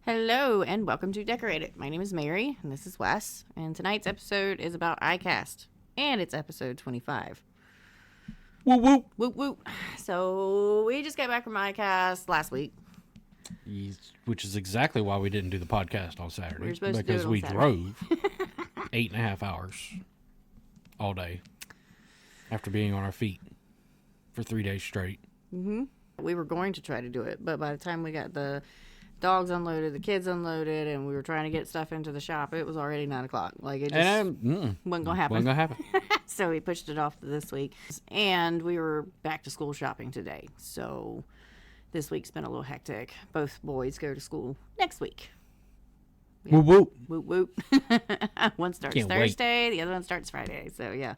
Hello and welcome to Decorate It. My name is Mary and this is Wes, and tonight's episode is about ICAST, and it's episode 25. Whoop whoop. Whoop whoop. So we just got back from ICAST last week. Which is exactly why we didn't do the podcast on Saturday. We were supposed to do because it on we Saturday. drove 8.5 hours all day after being on our feet for 3 days straight. We were going to try to do it, but by the time we got the dogs unloaded, the kids unloaded, and we were trying to get stuff into the shop, it was already 9 o'clock. Like, it just wasn't going to happen. Wasn't gonna happen. So we pushed it off to this week. And we were back to school shopping today. So this week's been a little hectic. Both boys go to school next week. Whoop whoop. Whoop whoop. One starts Can't Thursday, the other one starts Friday. So yeah.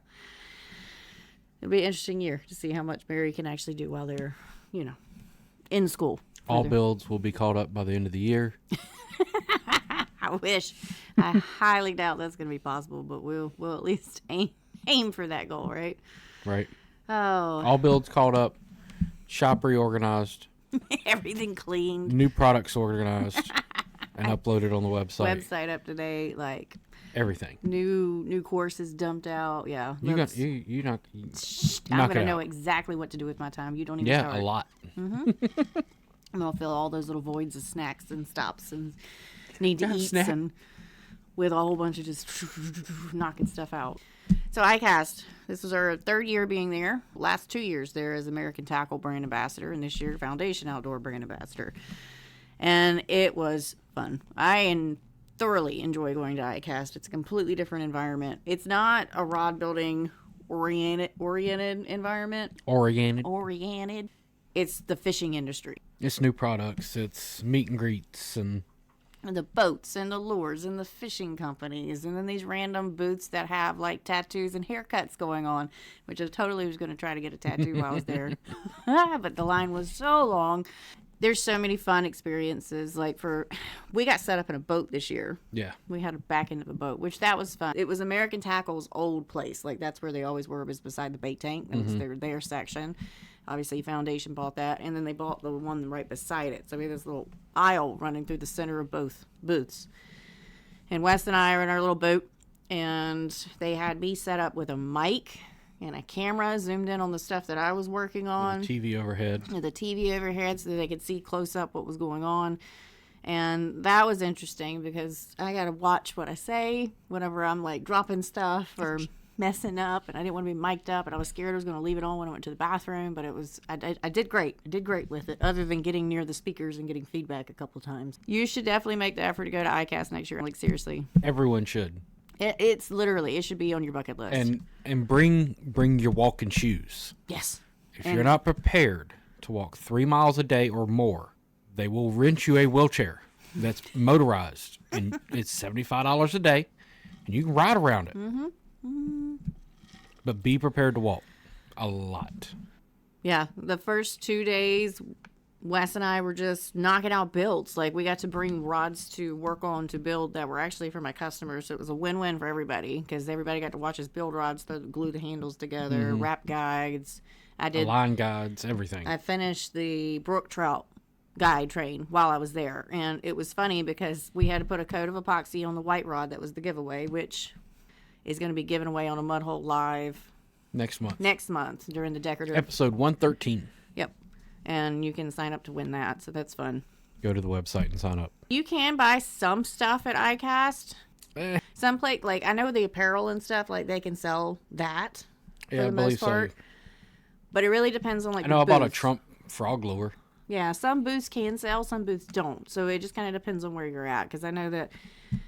It'll be an interesting year to see how much Mary can actually do while they're, in school. All builds will be caught up by the end of the year. I wish. I highly doubt that's going to be possible, but we'll at least aim for that goal, right? Right. Oh, All builds caught up. Shop reorganized. everything cleaned. New products organized and uploaded on the website. Website up to date, like Everything. new courses dumped out. Yeah, You that's- knock I'm knock gonna it know out. exactly what to do with my time. You don't even Yeah, start. a lot. I'm gonna fill all those little voids of snacks and stops and need to Yeah, eat snack. and with a whole bunch of just knocking stuff out. So ICAST, this was our third year being there. Last 2 years there as American Tackle brand ambassador, and this year Foundation Outdoor brand ambassador. And it was fun. I thoroughly enjoy going to ICAST. It's a completely different environment. It's not a rod building oriented environment. Oriented. It's the fishing industry. It's new products. It's meet and greets and And the boats and the lures and the fishing companies, and then these random booths that have like tattoos and haircuts going on, which I totally was going to try to get a tattoo while I was there. But the line was so long. There's so many fun experiences. We got set up in a boat this year. yeah. We had a back end of a boat, which that was fun. It was American Tackle's old place. Like, that's where they always were, was beside the bait tank. And it's their section. Obviously, Foundation bought that. And then they bought the one right beside it. So we had this little aisle running through the center of both booths. And Wes and I are in our little boat. And they had me set up with a mic and a camera zoomed in on the stuff that I was working on. TV overhead. The TV overhead so that they could see close up what was going on. And that was interesting because I got to watch what I say whenever I'm like dropping stuff or messing up, and I didn't want to be mic'd up, and I was scared I was going to leave it on when I went to the bathroom, but I did great. I did great with it, other than getting near the speakers and getting feedback a couple times. You should definitely make the effort to go to ICAST next year. Like, seriously. Everyone should. It's literally, it should be on your bucket list. And bring your walking shoes. Yes. If you're not prepared to walk 3 miles a day or more, they will rent you a wheelchair that's motorized, and it's $75 a day, and you can ride around it. But be prepared to walk a lot. Yeah, the first 2 days, Wes and I were just knocking out builds. Like, we got to bring rods to work on to build that were actually for my customers. So it was a win-win for everybody because everybody got to watch us build rods, glue the handles together, wrap guides. Line guides, everything. I finished the brook trout guide train while I was there. And it was funny because we had to put a coat of epoxy on the white rod that was the giveaway, which is going to be given away on a Mud Hole Live Next month. during the decorative. Episode 113. Yep. And you can sign up to win that, so that's fun. Go to the website and sign up. You can buy some stuff at ICAST. Some place, like, I know the apparel and stuff, like, they can sell that for the most part. So. But it really depends on, like, I know I the bought a booth. Trump frog lure. Yeah, some booths can sell, some booths don't. So it just kind of depends on where you're at. Because I know that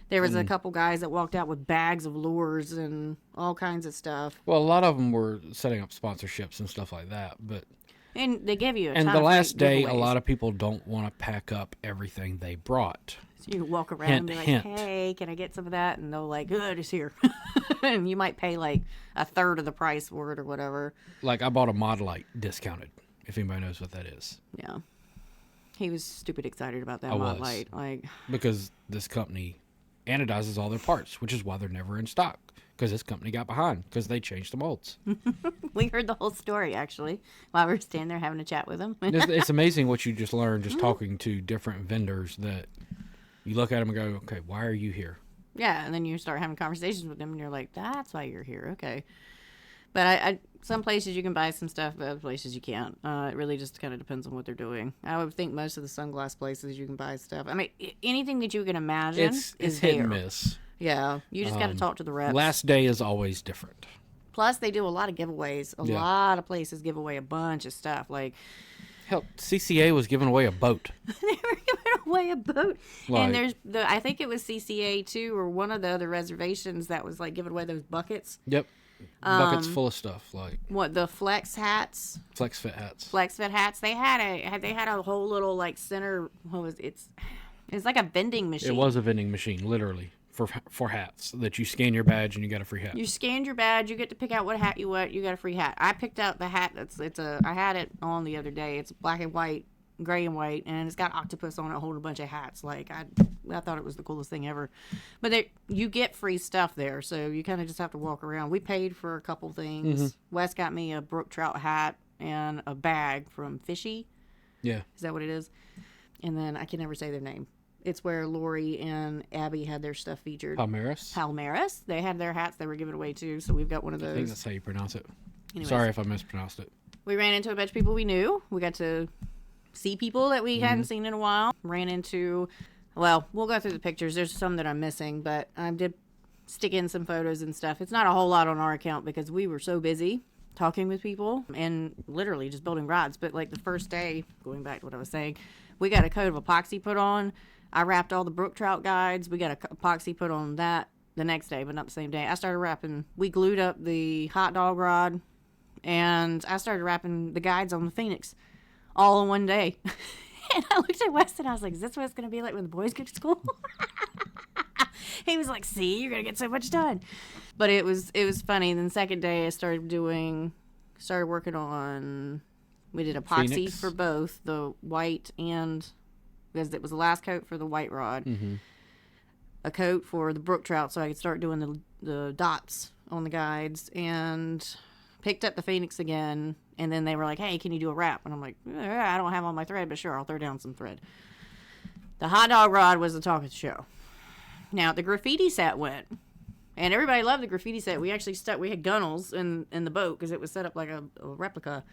there was a couple guys that walked out with bags of lures and all kinds of stuff. Well, a lot of them were setting up sponsorships and stuff like that. But And they give you a and ton the of last free day, a giveaways. lot of people don't want to pack up everything they brought. So you can walk around and be like, Hint. hey, can I get some of that? And they'll like, good, it's here. And you might pay like a third of the price for it or whatever. Like, I bought a Mod Light discounted, if anybody knows what that is. Yeah. He was stupid excited about that I Mod was. Light. Like, Because this company anodizes all their parts, which is why they're never in stock. Because this company got behind, because they changed the molds. we heard the whole story, actually, while we were standing there having a chat with him. It's amazing what you just learn just talking to different vendors that You look at them and go, okay, why are you here? Yeah, and then you start having conversations with them, and you're like, that's why you're here. Okay. But I some places you can buy some stuff, but other places you can't. It really just kind of depends on what they're doing. I would think most of the sunglass places you can buy stuff. I mean, anything that you can imagine It's is hit there. and miss. Yeah, you just got to talk to the reps. Last day is always different. Plus, they do a lot of giveaways. A lot of places give away a bunch of stuff. Like, Hell, CCA was giving away a boat. they were giving away a boat. Like- And there's I think it was CCA too, or one of the other reservations that was like giving away those buckets. Yep. Buckets full of stuff like What, the flex hats? flex fit hats. Flex fit hats. They had a whole little like center. What was it? It's like a vending machine. It was a vending machine, literally, for hats that you scan your badge and you got a free hat. You scanned your badge. You get to pick out what hat you want. You got a free hat. I picked out the hat. I had it on the other day. It's black and white, gray and white, and it's got octopus on it holding a bunch of hats. Like I thought it was the coolest thing ever. But you get free stuff there, so you kind of just have to walk around. We paid for a couple things. Wes got me a brook trout hat and a bag from Fishy. Yeah. Is that what it is? And then I can never say their name. It's where Lori and Abby had their stuff featured. Palmaris. They had their hats they were giving away too, so we've got one of I think those. that's how you pronounce it. Anyways. Sorry if I mispronounced it. We ran into a bunch of people we knew. We got to see people that we hadn't seen in a while. Ran into, well, we'll go through the pictures. There's some that I'm missing, but I did stick in some photos and stuff. It's not a whole lot on our account because we were so busy talking with people and literally just building rods. But like the first day, going back to what I was saying, we got a coat of epoxy put on. I wrapped all the brook trout guides. We got a epoxy put on that the next day, but not the same day. I started wrapping. We glued up the hot dog rod, and I started wrapping the guides on the Phoenix all in one day. And I looked at Wes and I was like, is this what it's going to be like when the boys get to school? He was like, see, you're going to get so much done. But it was funny. Then the second day I started working on, we did epoxy Phoenix. for both the white and, because it was the last coat for the white rod, a coat for the brook trout so I could start doing the dots on the guides, and picked up the Phoenix again. And then they were like, hey, can you do a wrap? And I'm like, I don't have all my thread, but sure, I'll throw down some thread. The hot dog rod was the talk of the show. Now, the graffiti set went, and everybody loved the graffiti set. We actually we had gunnels in the boat because it was set up like a replica.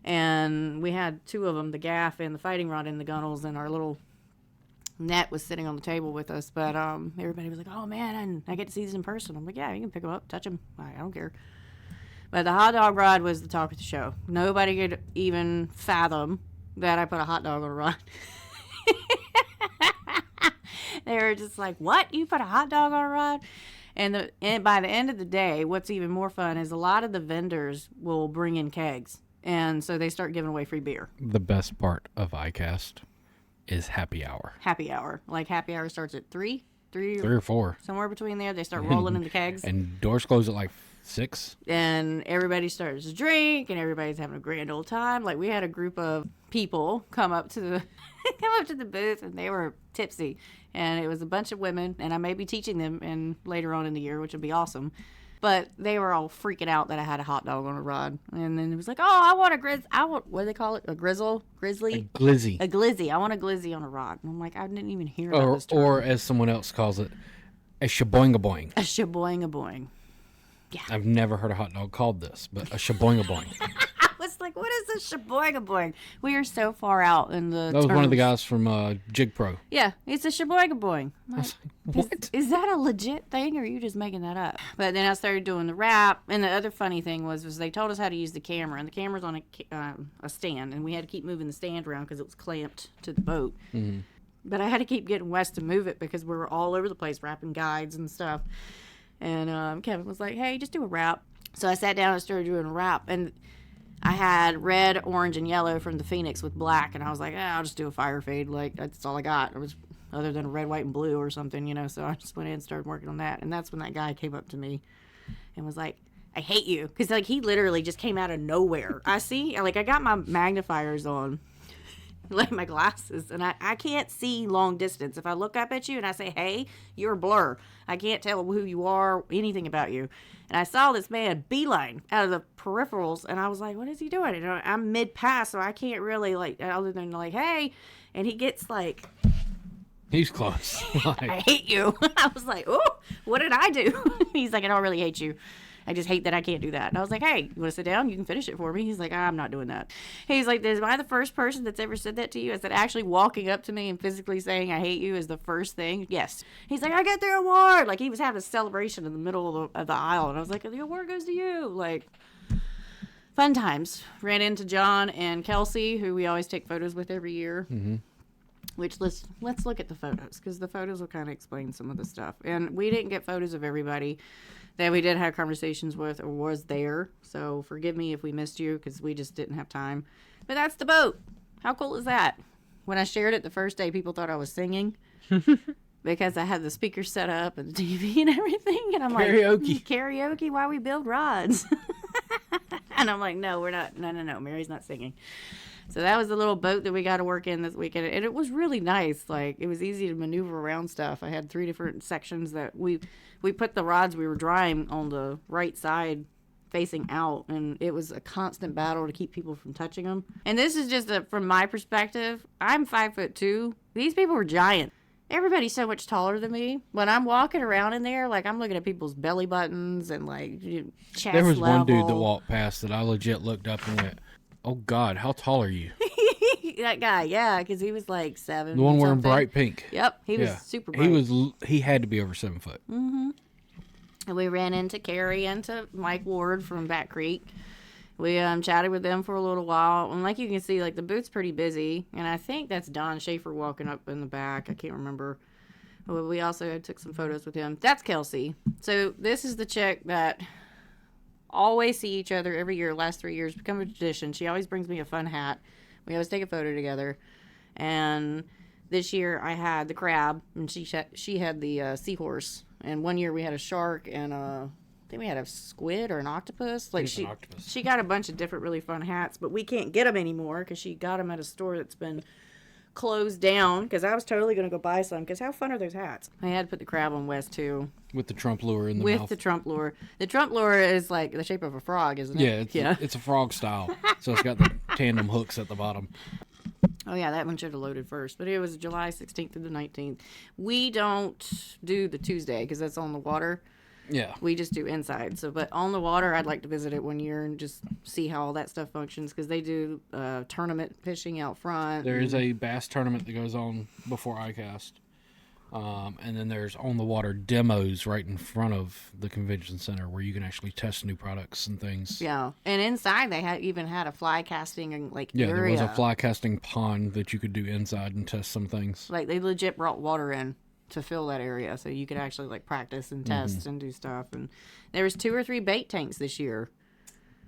And we had two of them, the gaff and the fighting rod in the gunnels, and our little net was sitting on the table with us. But everybody was like, oh, man, I get to see these in person. I'm like, yeah, you can pick them up, touch them. I don't care. But the hot dog rod was the talk of the show. Nobody could even fathom that I put a hot dog on a rod. They were just like, what? You put a hot dog on a rod? And by the end of the day, what's even more fun is a lot of the vendors will bring in kegs. And so they start giving away free beer. The best part of ICAST is happy hour. Happy hour. Like happy hour starts at 3 3 or 4. somewhere between there. They start rolling in the kegs. And doors close at like 6. And everybody starts to drink, and everybody's having a grand old time. Like we had a group of people come up to the booth, and they were tipsy. And it was a bunch of women, and I may be teaching them later on in the year, which would be awesome. But they were all freaking out that I had a hot dog on a rod. And then it was like, oh, I want what do they call it? A grizzly? A glizzy. A glizzy. I want a glizzy on a rod. And I'm like, I didn't even hear about this term. Or as someone else calls it, a shaboing-a-boing. A shaboing-a-boing. Yeah. I've never heard a hot dog called this, but a shaboing-a-boing. I was like, what is a shaboing-a-boing? We are so far out in the That was one of the terms. guys from Jig Pro. Yeah, it's a shaboing-a-boing. I was like, what? Is that a legit thing, or are you just making that up? But then I started doing the wrap, and the other funny thing was they told us how to use the camera, and the camera's on a stand, and we had to keep moving the stand around because it was clamped to the boat. Mm-hmm. But I had to keep getting Wes to move it because we were all over the place wrapping guides and stuff. And Kevin was like, hey, just do a wrap. So I sat down and started doing a wrap, and I had red, orange, and yellow from the Phoenix with black, and I was like, I'll just do a fire fade. Like, that's all I got. It was other than a red, white, and blue or something, so I just went in and started working on that. And that's when that guy came up to me and was like, I hate you. Because, like, he literally just came out of nowhere. I got my magnifiers on, like my glasses, and I can't see long distance. If I look up at you and I say, hey, you're a blur. I can't tell who you are, anything about you. And I saw this man beeline out of the peripherals, and I was like, what is he doing? And I'm mid-pass, so I can't really, other than, hey. And he gets, He's close. I Like, hate you. I was like, oh, what did I do? He's like, I don't really hate you. I just hate that I can't do that. And I was like, hey, you want to sit down? You can finish it for me. He's like, I'm not doing that. He's like, am I the first person that's ever said that to you? I said, actually walking up to me and physically saying I hate you is the first thing? Yes. He's like, I got their award. Like, he was having a celebration in the middle of the aisle. And I was like, the award goes to you. Like, fun times. Ran into John and Kelsey, who we always take photos with every year. mm-hmm. Which let's look at the photos, because the photos will kind of explain some of the stuff. And we didn't get photos of everybody that we did have conversations with or was there. So forgive me if we missed you, because we just didn't have time. But that's the boat. How cool is that? When I shared it the first day, people thought I was singing because I had the speakers set up and the TV and everything. And I'm Karaoke. like, karaoke while we build rods. And I'm like, no, we're not. No. Mary's not singing. So that was the little boat that we got to work in this weekend. And it was really nice. Like, it was easy to maneuver around stuff. I had 3 different sections that we put the rods we were drying on the right side facing out. And it was a constant battle to keep people from touching them. And this is just from my perspective. I'm 5'2". These people were giant. Everybody's so much taller than me. When I'm walking around in there, like, I'm looking at people's belly buttons and, like, chest There was level. one dude that walked past that I legit looked up and went, oh, God, how tall are you? That guy, yeah, because he was like 7. The one wearing something. bright pink. Yep, he was Yeah. super bright. He had to be over 7 foot. Mm-hmm. And we ran into Carrie and to Mike Ward from Bat Creek. We chatted with them for a little while. And like you can see, like, the booth's pretty busy. And I think that's Don Schaefer walking up in the back. I can't remember. But we also took some photos with him. That's Kelsey. So this is the chick that always see each other every year. Last 3 years become a tradition. She always brings me a fun hat. We always take a photo together. And this year I had the crab, and she had the seahorse. And one year we had a shark and I think we had a squid or an octopus. Like, she got a bunch of different really fun hats, but we can't get them anymore because she got them at a store that's been closed down. Because I was totally going to go buy some. Because how fun are those hats? I had to put the crab on Wes too. With the Trump lure in the With mouth. the Trump lure. The Trump lure is like the shape of a frog, isn't it? Yeah, it's a frog style. So it's got the tandem hooks at the bottom. Oh, yeah, that one should have loaded first. But it was July 16th through the 19th. We don't do the Tuesday because that's on the water. Yeah. We just do inside. So, but on the water, I'd like to visit it one year and just see how all that stuff functions, because they do tournament fishing out front. There is a bass tournament that goes on before ICAST. And then there's on the water demos right in front of the convention center where you can actually test new products and things. Yeah, and inside they even had a fly casting and Yeah, area. there was a fly casting pond that you could do inside and test some things. Like, they legit brought water in to fill that area, so you could actually like practice and test and do stuff. And there was 2 or 3 bait tanks this year.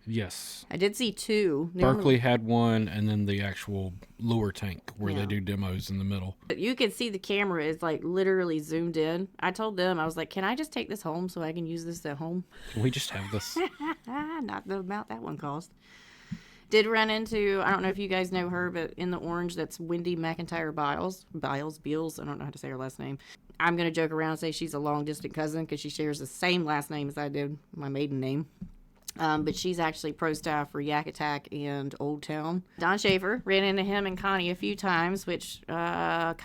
Yes. I did see 2. Berkeley had one, and then the actual lure tank where Yeah. they do demos in the middle. You can see the camera is like literally zoomed in. I told them, I was like, can I just take this home so I can use this at home? Can we just have this? Not the amount that one cost. Did run into, I don't know if you guys know her, but in the orange, that's Wendy McIntyre Beals. I don't know how to say her last name. I'm going to joke around and say she's a long distant cousin because she shares the same last name as I did, my maiden name. But she's actually pro staff for Yak Attack and Old Town. Don Schaefer, ran into him and Connie a few times, which, oh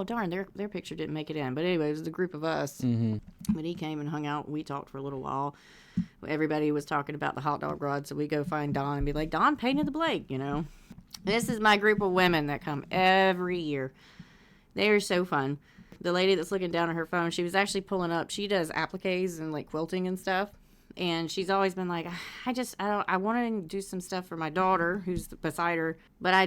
darn, their picture didn't make it in. But anyway, it was a group of us. Mm-hmm. But he came and hung out. We talked for a little while. Everybody was talking about the hot dog rod, so we go find Don and be like, Don painted the Blake, you know. This is my group of women that come every year. They are so fun. The lady that's looking down at her phone, she was actually pulling up. She does appliques and like quilting and stuff. And she's always been like, I want to do some stuff for my daughter who's beside her, but I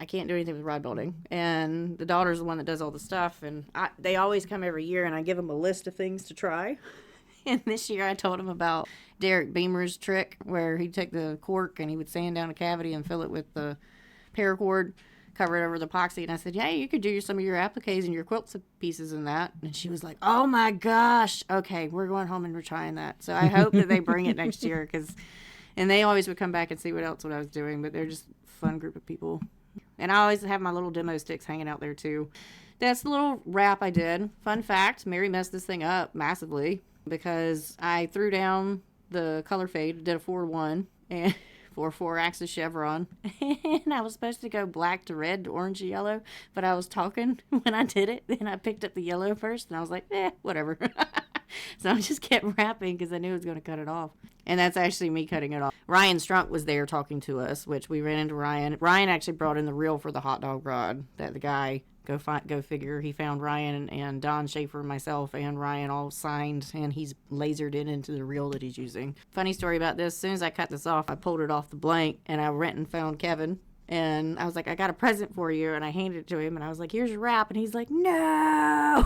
can't do anything with rod building. And the daughter's the one that does all the stuff. And they always come every year, and I give them a list of things to try. And this year I told him about Derek Beamer's trick where he'd take the cork and he would sand down a cavity and fill it with the paracord, cover it over the epoxy. And I said, hey, you could do some of your appliques and your quilt pieces in that. And she was like, oh my gosh. Okay, we're going home and we're trying that. So I hope that they bring it next year, and they always would come back and see what I was doing. But they're just a fun group of people. And I always have my little demo sticks hanging out there too. That's the little wrap I did. Fun fact, Mary messed this thing up massively because I threw down the color fade, did a 4-1, and for 4-axis chevron. And I was supposed to go black to red to orange to yellow, but I was talking when I did it. And I picked up the yellow first, and I was like, whatever. So I just kept rapping because I knew I was going to cut it off. And that's actually me cutting it off. Ryan Strunk was there talking to us, which we ran into Ryan. Ryan actually brought in the reel for the hot dog rod that the guy, go figure, he found Ryan and Don Schaefer and myself and Ryan all signed, and he's lasered it into the reel that he's using. Funny story about this, as soon as I cut this off, I pulled it off the blank, and I went and found Kevin. And I was like, I got a present for you. And I handed it to him, and I was like, here's your wrap. And he's like, no.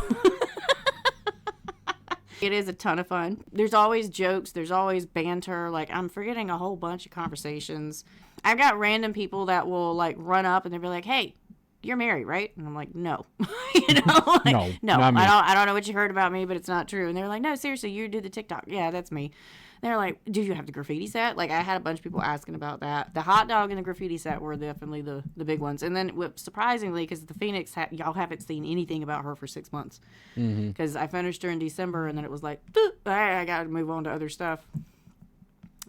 It is a ton of fun. There's always jokes. There's always banter. Like, I'm forgetting a whole bunch of conversations. I've got random people that will, like, run up and they'll be like, hey, you're married, right? And I'm like, no. Like, no. I don't know what you heard about me, but it's not true. And they're like, no, seriously, you do the TikTok. Yeah, that's me. They're like, do you have the graffiti set? Like, I had a bunch of people asking about that. The hot dog and the graffiti set were definitely the big ones. And then, surprisingly, because the Phoenix, y'all haven't seen anything about her for 6 months. Because I finished her in December, and then it was like, I got to move on to other stuff.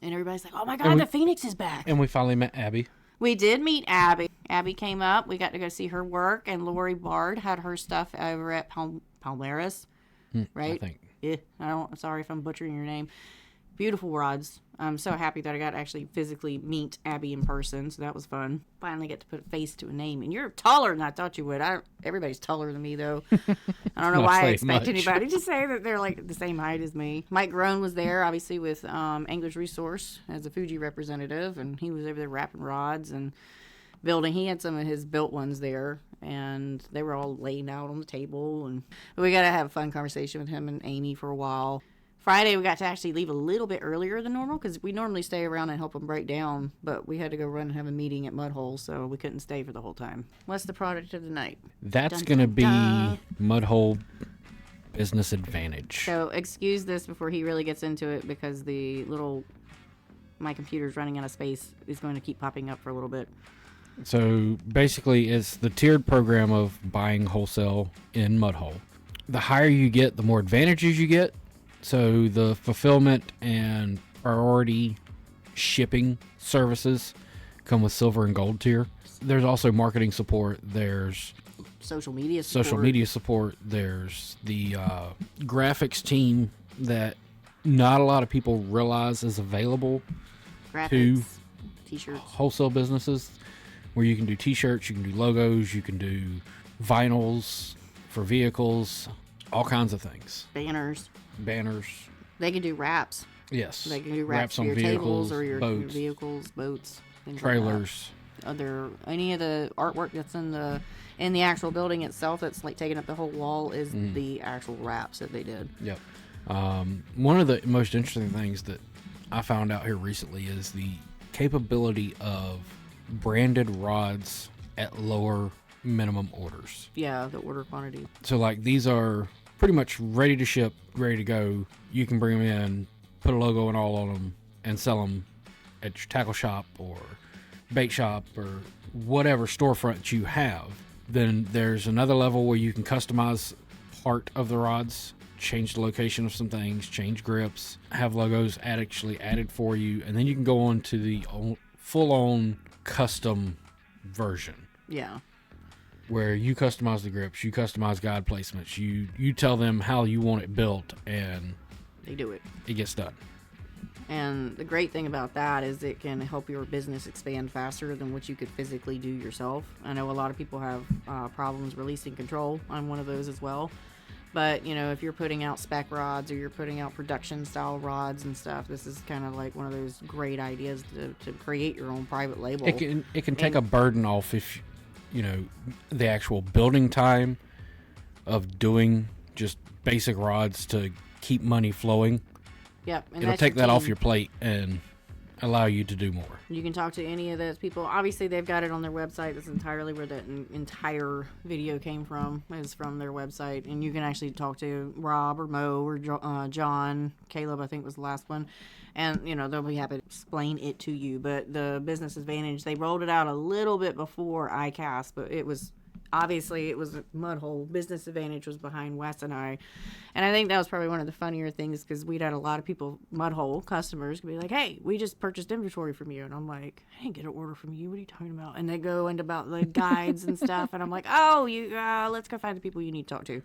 And everybody's like, oh, my God, the Phoenix is back. And we finally met Abby. We did meet Abby. Abby came up. We got to go see her work, and Lori Bard had her stuff over at Palmeiras, right? I think. Yeah, I'm sorry if I'm butchering your name. Beautiful rods. I'm so happy that I got to actually physically meet Abby in person, so that was fun. Finally get to put a face to a name. And you're taller than I thought you would. Everybody's taller than me, though. I don't know why I expect anybody to say that they're like the same height as me. Mike Groen was there, obviously, with English Resource as a Fuji representative, and he was over there wrapping rods and building. He had some of his built ones there, and they were all laying out on the table. But we got to have a fun conversation with him and Amy for a while. Friday, we got to actually leave a little bit earlier than normal because we normally stay around and help them break down, but we had to go run and have a meeting at Mudhole, so we couldn't stay for the whole time. What's the product of the night? That's going to be Mudhole Business Advantage. So excuse this before he really gets into it because my computer's running out of space is going to keep popping up for a little bit. So basically, it's the tiered program of buying wholesale in Mudhole. The higher you get, the more advantages you get. So the fulfillment and priority shipping services come with silver and gold tier. There's also marketing support. There's social media support. There's the graphics team that not a lot of people realize is available to t-shirts, wholesale businesses, where you can do t-shirts, you can do logos, you can do vinyls for vehicles, all kinds of things. Banners. They can do wraps. Yes. They can do wraps for your tables or your vehicles, boats, trailers. Like any of the artwork that's in the actual building itself that's like taking up the whole wall is the actual wraps that they did. Yep. One of the most interesting things that I found out here recently is the capability of branded rods at lower minimum orders. Yeah, the order quantity. So like these are pretty much ready to ship, ready to go. You can bring them in, put a logo and all on them, and sell them at your tackle shop or bait shop or whatever storefront you have. Then there's another level where you can customize part of the rods, change the location of some things, change grips, have logos actually added for you, and then you can go on to the full-on custom version. Yeah. Where you customize the grips, you customize guide placements, you tell them how you want it built, and they do it. It gets done. And the great thing about that is it can help your business expand faster than what you could physically do yourself. I know a lot of people have problems releasing control. I'm one of those as well. But, if you're putting out spec rods or you're putting out production style rods and stuff, this is kind of like one of those great ideas to create your own private label. It can take a burden off if the actual building time of doing just basic rods to keep money flowing. Yep. And it'll take that off your plate and allow you to do more. You can talk to any of those people. Obviously, they've got it on their website. That's entirely where the entire video came from, is from their website. And you can actually talk to Rob or Mo or John. Caleb, I think, was the last one. And, they'll be happy to explain it to you. But the Business Advantage, they rolled it out a little bit before ICAST, but it was obviously it was a mud hole. Business Advantage was behind Wes and I. And I think that was probably one of the funnier things because we'd had a lot of people, mud hole customers, be like, hey, we just purchased inventory from you. And I'm like, I didn't get an order from you. What are you talking about? And they go into about the guides and stuff. And I'm like, oh, let's go find the people you need to talk to.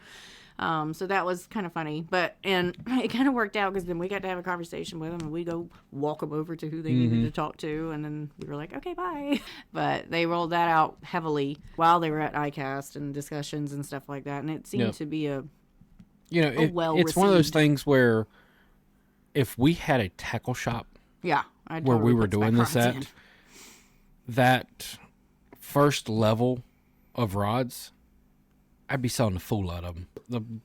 So that was kind of funny, and it kind of worked out because then we got to have a conversation with them and we go walk them over to who they needed to talk to. And then we were like, okay, bye. But they rolled that out heavily while they were at ICAST and discussions and stuff like that. And it seemed to be it's one of those things where if we had a tackle shop where we were doing this at, that first level of rods, I'd be selling the fool out of them.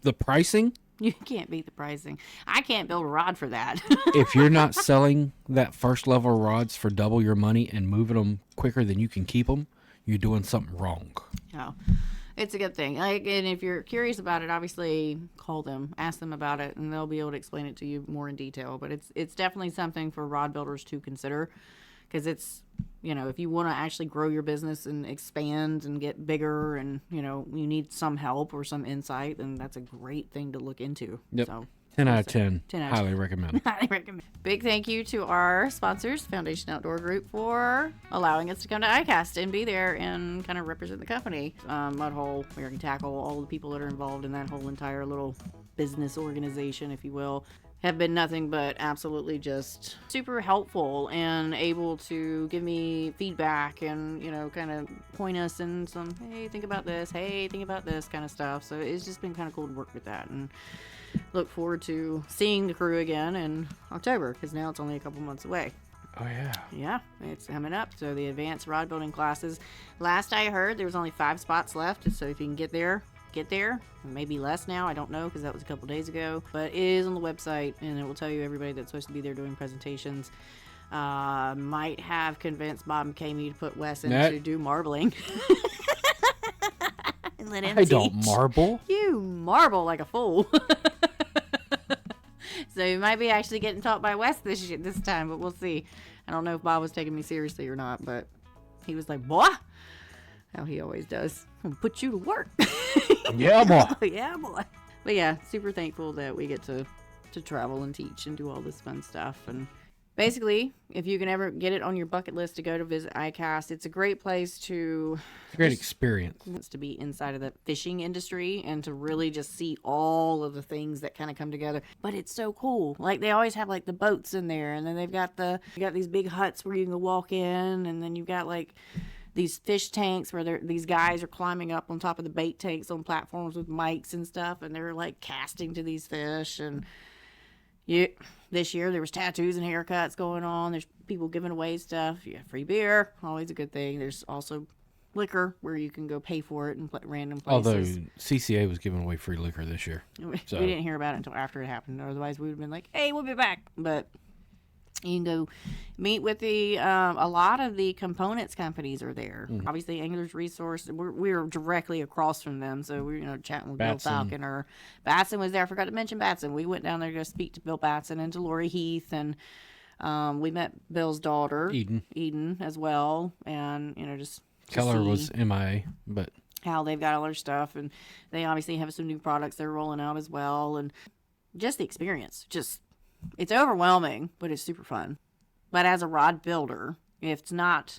The pricing? You can't beat the pricing. I can't build a rod for that. If you're not selling that first level rods for double your money and moving them quicker than you can keep them, you're doing something wrong. Oh, it's a good thing. And if you're curious about it, obviously call them, ask them about it, and they'll be able to explain it to you more in detail. But it's definitely something for rod builders to consider. Because it's, if you want to actually grow your business and expand and get bigger and, you need some help or some insight, then that's a great thing to look into. Yep. So, 10 out of 10. Highly recommend. Highly recommend. Big thank you to our sponsors, Foundation Outdoor Group, for allowing us to come to ICAST and be there and kind of represent the company. Mudhole, American Tackle, all the people that are involved in that whole entire little business organization, if you will, have been nothing but absolutely just super helpful and able to give me feedback and, kind of point us in some, hey, think about this kind of stuff. So it's just been kind of cool to work with that, and look forward to seeing the crew again in October because now it's only a couple months away. Oh, yeah. Yeah, it's coming up. So the advanced rod building classes, last I heard, there was only 5 spots left. So if you can get there. Maybe less now, I don't know, because that was a couple days ago, but it is on the website and it will tell you everybody that's supposed to be there doing presentations. Might have convinced Bob and Kami to put Wes in to do marbling. And let him I don't marble. You marble like a fool. So you might be actually getting taught by Wes this time, but we'll see. I don't know if Bob was taking me seriously or not, but he was like, boy, how he always does. I'm gonna put you to work. Yeah, boy. Yeah, boy. But yeah, super thankful that we get to travel and teach and do all this fun stuff. And basically, if you can ever get it on your bucket list to go to visit ICAST, it's a great place to... It's a great experience. It's to be inside of the fishing industry and to really just see all of the things that kind of come together. But it's so cool. Like, they always have, like, the boats in there, and then they've got these big huts where you can go walk in, and then you've got, like... these fish tanks where these guys are climbing up on top of the bait tanks on platforms with mics and stuff, and they're like casting to these fish. And this year there was tattoos and haircuts going on. There's people giving away stuff. You have free beer, always a good thing. There's also liquor where you can go pay for it in random places. Although CCA was giving away free liquor this year. So. We didn't hear about it until after it happened. Otherwise, we would have been like, hey, we'll be back. But... you can go meet with a lot of the components companies are there. Mm-hmm. Obviously, Angler's Resource, we're directly across from them. So we're chatting with Bill Falcon, or Batson was there. I forgot to mention Batson. We went down there to go speak to Bill Batson and to Lori Heath. And we met Bill's daughter, Eden as well. And, just Keller was MIA, but how they've got all their stuff. And they obviously have some new products they're rolling out as well. And just the experience, it's overwhelming, but it's super fun. But as a rod builder, if it's not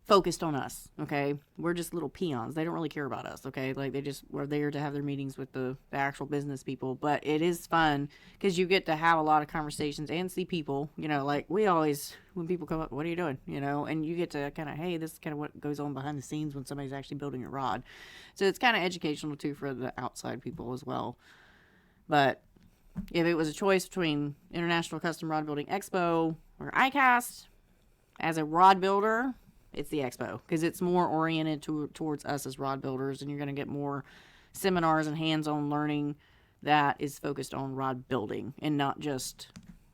focused on us, okay, we're just little peons. They don't really care about us, okay? Like, they just were there to have their meetings with the actual business people. But it is fun because you get to have a lot of conversations and see people, like we always, when people come up, what are you doing? And you get to kind of, hey, this is kind of what goes on behind the scenes when somebody's actually building a rod. So it's kind of educational too for the outside people as well. But if it was a choice between International Custom Rod Building Expo or ICAST, as a rod builder, it's the Expo because it's more oriented towards us as rod builders, and you're going to get more seminars and hands-on learning that is focused on rod building and not just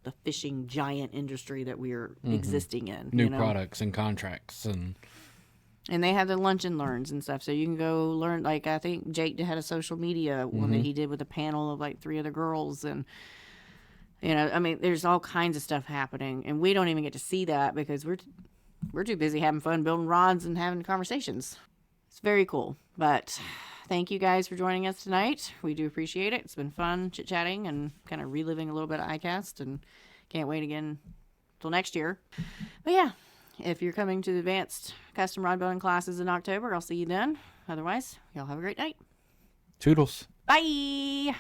the fishing giant industry that we are existing in. New products and contracts And they have the lunch and learns and stuff. So you can go learn, like, I think Jake had a social media one that he did with a panel of, like, 3 other girls. And, there's all kinds of stuff happening. And we don't even get to see that because we're too busy having fun building rods and having conversations. It's very cool. But thank you guys for joining us tonight. We do appreciate it. It's been fun chit-chatting and kind of reliving a little bit of ICAST, and can't wait again till next year. But yeah, if you're coming to the advanced custom rod building classes in October, I'll see you then. Otherwise, y'all have a great night. Toodles. Bye.